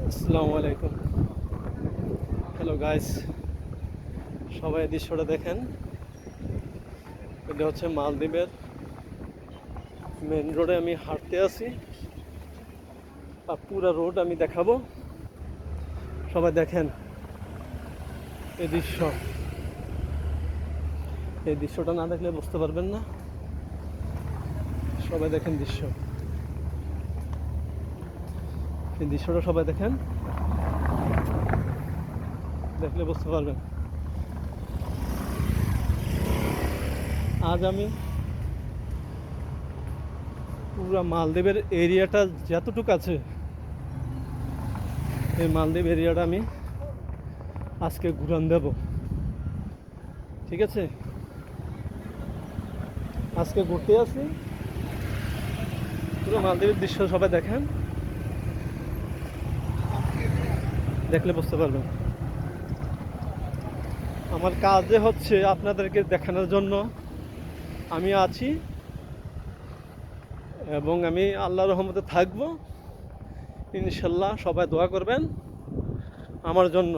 আসসালামু আলাইকুম। Hello guys, সবাই দৃশ্যটা দেখেন। এটা হচ্ছে মালদ্বীপের মেন রোডে আমি হাঁটতে আছি, আর পুরো রোড আমি দেখাবো। সবাই দেখেন এই দৃশ্য। এই দৃশ্যটা না দেখলে বুঝতে পারবেন না। সবাই দেখেন দৃশ্য, এই দৃশ্যটা সবাই দেখেন, দেখলে বুঝতে পারবেন। আজ আমি পুরো মালদ্বীপের এরিয়াটা যতটুকু আছে, এই মালদ্বীপ এরিয়াটা আমি আজকে ঘুরান দেব। ঠিক আছে, আজকে ঘুরতে আসি, পুরো মালদ্বীপের দৃশ্য সবাই দেখেন, দেখলে বুঝতে পারবেন। আমার কাজে হচ্ছে আপনাদেরকে দেখানোর জন্য আমি আছি, এবং আমি আল্লাহর রহমতে থাকবো ইনশাল্লাহ। সবাই দোয়া করবেন আমার জন্য,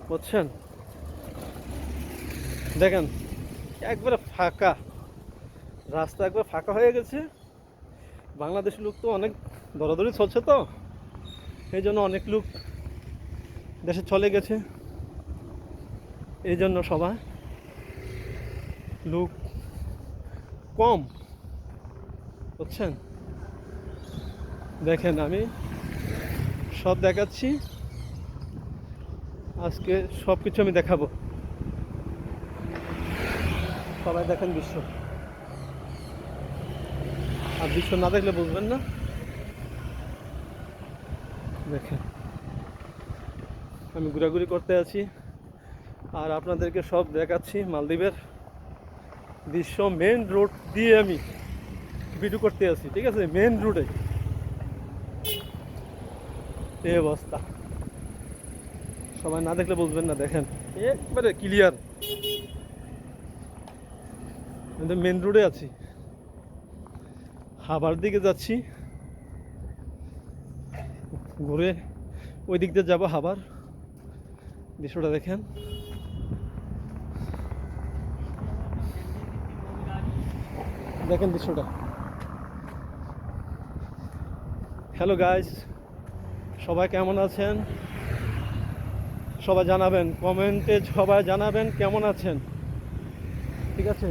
বুঝছেন। দেখেন একবারে ফাঁকা রাস্তা, একবার ফাঁকা হয়ে গেছে। বাংলাদেশের লোক তো অনেক দৌড়াদৌড়ি চলছে, তো এই জন্য অনেক লোক দেশে চলে গেছে, এই জন্য সবাই লোক কম, বুঝছেন। দেখেন আমি সব দেখাচ্ছি, আজকে সব কিছু আমি দেখাবো। সবাই দেখেন দৃশ্য, আর দৃশ্য না দেখলে বুঝবেন না। দেখেন আমি ঘোরাঘুরি করতে আছি, আর আপনাদেরকে সব দেখাচ্ছি মালদ্বীপের দৃশ্য। মেন রোড দিয়ে আমি ভিডিও করতে আছি, ঠিক আছে। মেন রোডে এই অবস্থা, সবাই না দেখলে বুঝবেন না। দেখেন একবারে ক্লিয়ার, মেন রোডে আছি, হাবার দিকে যাচ্ছি, ঘুরে ওই দিক দিয়ে যাবো হাবার। দৃশ্যটা দেখেন, দেখেন দৃশ্যটা। হ্যালো গাইস, সবাই কেমন আছেন? সবাই জানাবেন কমেন্টে, সবাই জানাবেন কেমন আছেন, ঠিক আছে।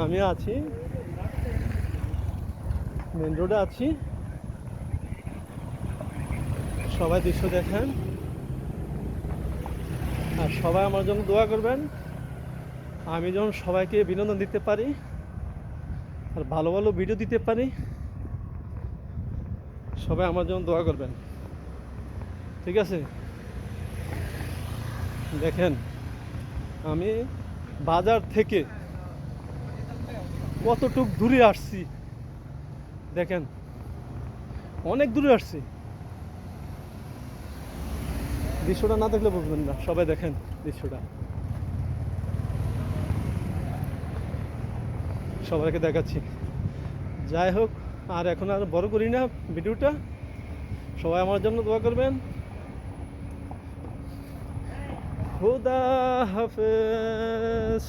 আমি আছি মেন রোডে আছি, সবাই দৃশ্য দেখেন, আর সবাই আমার জন্য দোয়া করবেন। আমি যেন সবাইকে বিনোদন দিতে পারি, আর ভালো ভালো ভিডিও দিতে পারি। সবাই আমার জন্য দোয়া করবেন, ঠিক আছে। দেখেন আমি বাজার থেকে কতটুক দূরে আসছি, দেখেন অনেক দূরে আসছি। দৃশ্যটা না দেখলে বুঝবেন না, সবাই দেখেন দৃশ্যটা, সবাইকে দেখাচ্ছি। যাই হোক, আর এখন আর বড় করি না ভিডিওটা। সবাই আমার জন্য দোয়া করবেন। খুদা হাফেজ।